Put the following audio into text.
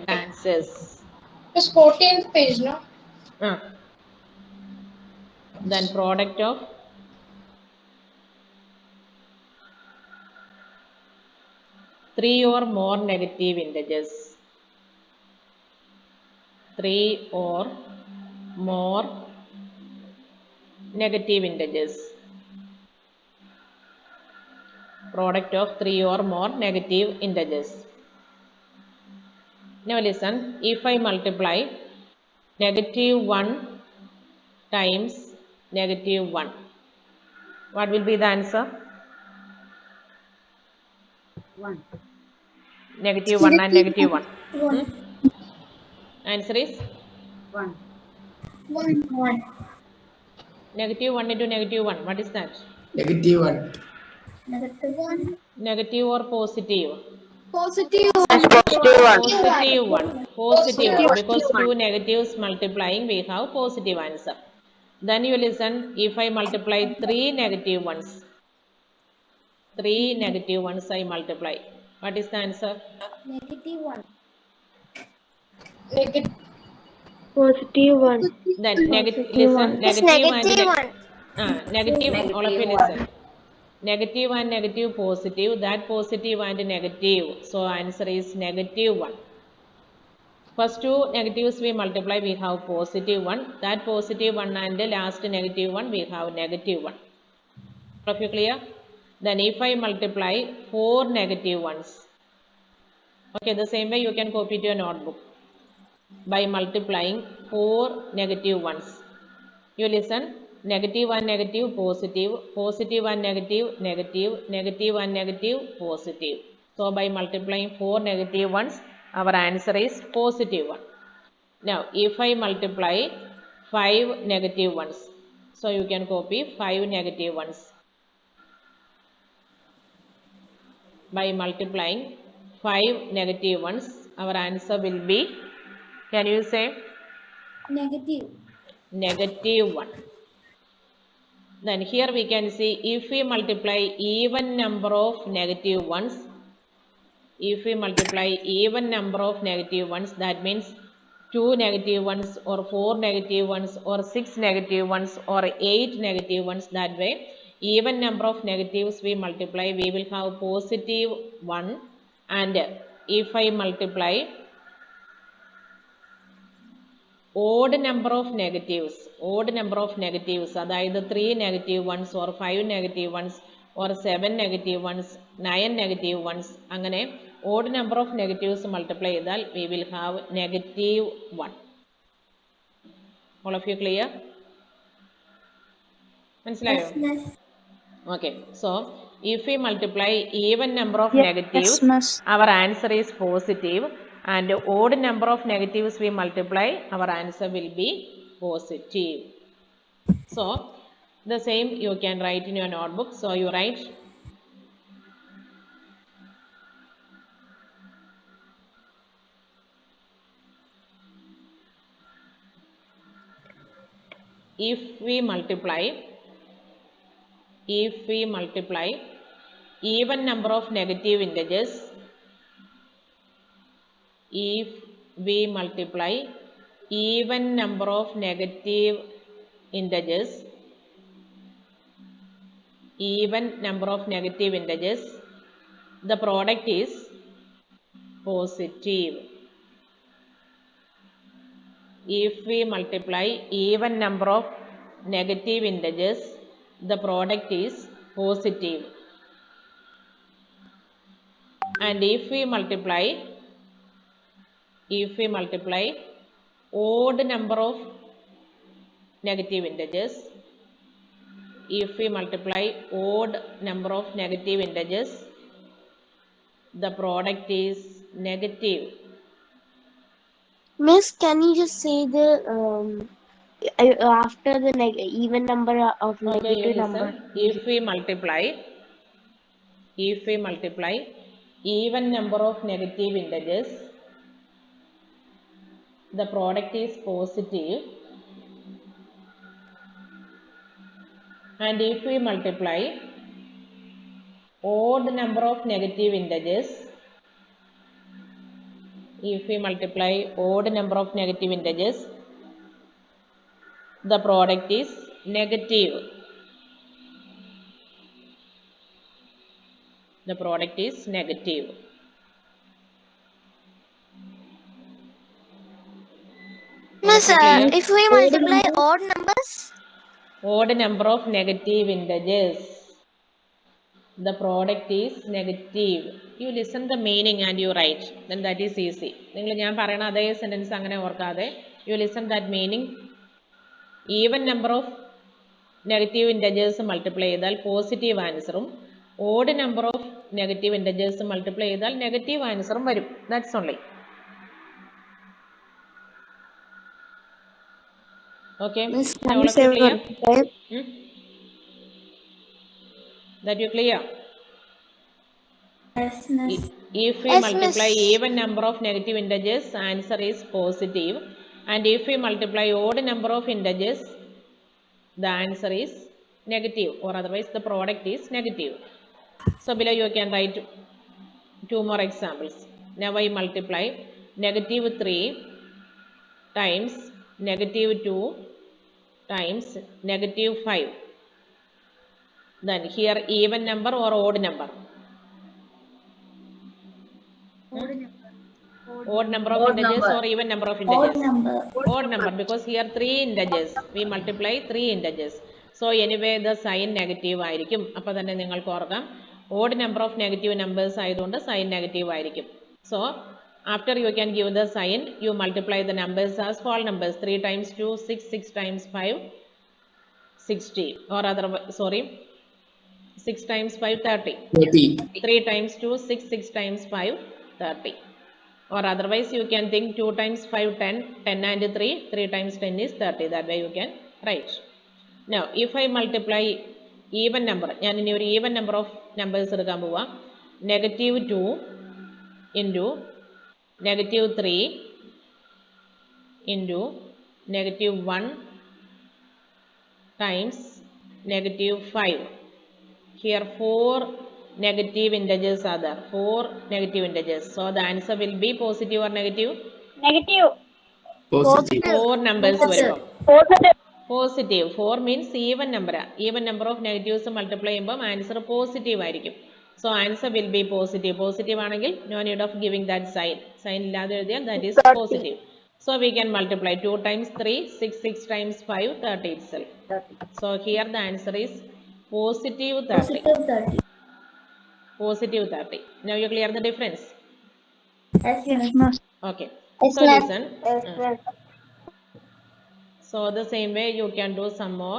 Answers. It's 14th page, no? Then product of three or more negative integers. Three or more negative integers. Product of three or more negative integers. Now listen, if I multiply negative 1 times negative 1, what will be the answer? 1. Negative 1 and negative 1. Answer is 1. 1. negative 1 into negative 1. What is that? Negative 1. Negative 1. Negative or positive? Positive 1. Positive 1. Positive 1. Because Positive 2 negatives multiplying, we have positive answer. Then you listen, if I multiply 3 negative ones, 3 negative ones I multiply. What is the answer? Negative 1. Negative. Positive 1. Then One. negative and negative, all of you Negative listen. 1. Negative and negative positive, that positive and negative. So answer is negative 1. First two negatives we multiply, we have positive 1. That positive 1 and the last negative 1, we have negative 1. All of you clear? Then if I multiply 4 negative ones, okay, the same way you can copy to your notebook. By multiplying 4 negative ones. You listen, negative and negative, positive, positive and negative, negative, negative and negative, positive. So by multiplying 4 negative ones, our answer is positive 1. Now, if I multiply 5 negative ones, so you can copy 5 negative ones. By multiplying 5 negative ones, our answer will be, can you say? Negative. Negative 1. Then here we can see if we multiply even number of negative ones, if we multiply even number of negative ones, that means 2 negative ones or 4 negative ones or 6 negative ones or 8 negative ones, that way even number of negatives we multiply, we will have positive 1. And if I multiply odd number of negatives, അതായത് 3 negative ones or 5 negative ones or 7 negative ones, 9 negative ones, അങ്ങനെ odd number of negatives multiply ചെയ്താൽ we will have negative 1. All of you clear? മനസ്സിലായോ? Okay, so if we multiply even number of negatives, our answer is positive, and odd number of negatives we multiply, our answer will be positive. So the same you can write in your notebook. So you write if we multiply even number of negative integers, if we multiply even number of negative integers, the product is positive. If we multiply even number of negative integers, the product is positive. And if we multiply odd number of negative integers, the product is negative. Miss, can you just say the after the even number of Okay, you negative listen. number? If we multiply even number of negative integers, the product is positive. And if we multiply odd number of negative integers, if we multiply odd number of negative integers, the product is negative. The product is negative. Miss, Clear? if we multiply odd numbers, Odd number of negative integers, the product is negative. You listen the meaning and you write, then that is easy. നിങ്ങൾ ഞാൻ പറയണ അതേ sentence അങ്ങനെ ഓർക്കാതെ you listen that meaning. Even number of negative integers multiply ചെയ്താൽ positive ആൻസറും odd number of negative integers multiply ചെയ്താൽ negative ആൻസറും വരും. That's only. Okay. Miss, Now, can you all say clear? multiply? That you clear? Yes, miss. If we Yes, multiply miss. even number of negative integers, answer is positive. And if we multiply odd number of integers, the answer is negative, or otherwise the product is negative. So below you can write two more examples. Now I multiply negative 3 times negative 2 times negative 5. Then here even number or odd number? Odd number of integers or even number of Odd integers? number. Odd number, because here 3 integers. We multiply 3 integers. So anyway the sign negative ആയിരിക്കും. അപ്പോൾ തന്നെ നിങ്ങൾക്ക് ഓർക്കാം odd number of negative numbers ആയതുകൊണ്ട് sign negative ആയിരിക്കും. So after you can give the sign, you multiply the numbers as whole numbers. 3 times 2, 6, 6 times 5, 60. Or otherwise, sorry, 6 times 5, 30. 3 times 2, 6, 6 times 5, 30. Or otherwise you can think 2 times 5, 10, 10 and 3, 3 times 10 is 30. That way you can write. Now, if I multiply even number, ഞാൻ ഇനി ഒരു even number of numbers എടുക്കാൻ പോവാ. Negative 2 into negative 3 into negative 1 times negative 5. Here 4 negative integers are there. 4 negative integers. So the answer will be positive or negative? Negative. Positive. 4 numbers will Positive. Positive. 4 means even number. Even number of negatives multiply ചെയ്യുമ്പോൾ answer positive ആയിരിക്കും. So answer will be positive. Positive ആണെങ്കിൽ no need of giving that sign. Sign ഇല്ലാതെ എഴുതിയാൽ that is 30. positive. So we can multiply 2 times 3, 6, 6 times 5, 30 itself. 30. So here the answer is positive 30. Positive 30. Positive 30. Now you clear the difference? Yes, miss. Okay. Yes, So ma'am. listen. Yes, ma'am. So the same way you can do some more.